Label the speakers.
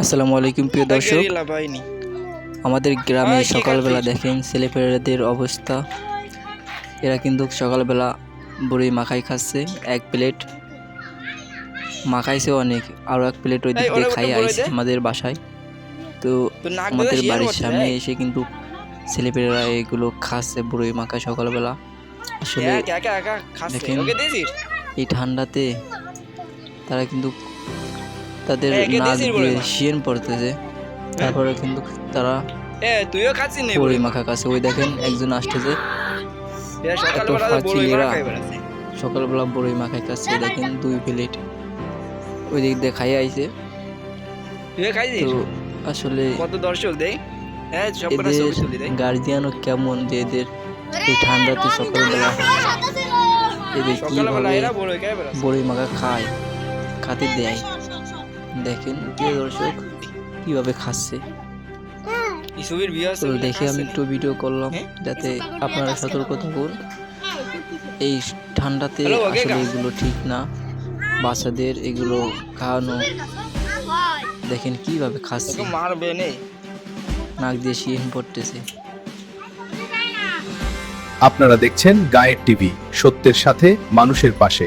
Speaker 1: আসসালামু আলাইকুম প্রিয় দর্শক, আমাদের গ্রামে সকালবেলা দেখেন ছেলেপেলেদের অবস্থা। এরা কিন্তু সকালবেলা বড়ি মাখাই খাচ্ছে, এক প্লেট মাখাইছে, অনেক আরও এক প্লেট ওই দিক দিয়ে খাই আইছে আমাদের বাসায়। তো আমাদের বাড়ির সামনে এসে কিন্তু ছেলেপেলেরা এগুলো খাচ্ছে বড়ি মাখা সকালবেলা। আসলে দেখেন এই ঠান্ডাতে তারা কিন্তু তাদের নাক দিয়ে শিয়েন পড়তেছে, তারপরে কিন্তু তারা বড়ি মাখা খাচ্ছে। ওই দেখেন একজন আসতেছে, এত ফাঁকিলেরা সকালবেলা বড়ি মাখাই খাচ্ছে। দেখেন 2 প্লেট ওই দিক দিয়ে খাই আইছে। তো আসলে এদের গার্জিয়ানও কেমন যে এদের এই ঠান্ডাতে সকালবেলা এদের কিভাবে বড়ি মাখা খাতে দেয়। দেখেন প্রিয় দর্শক কিভাবে খাচ্ছে। তো দেখে আমি একটু ভিডিও করলাম যাতে আপনারা সতর্ক থাকুন। এই ঠান্ডাতে আসলে এগুলো ঠিক না, বাচ্চাদের এগুলো খাওয়ানো। দেখেন কিভাবে খাচ্ছে, নাক দিয়ে শিহরণ পড়তেছে।
Speaker 2: আপনারা দেখছেন গায়ের টিভি, সত্যের সাথে মানুষের পাশে।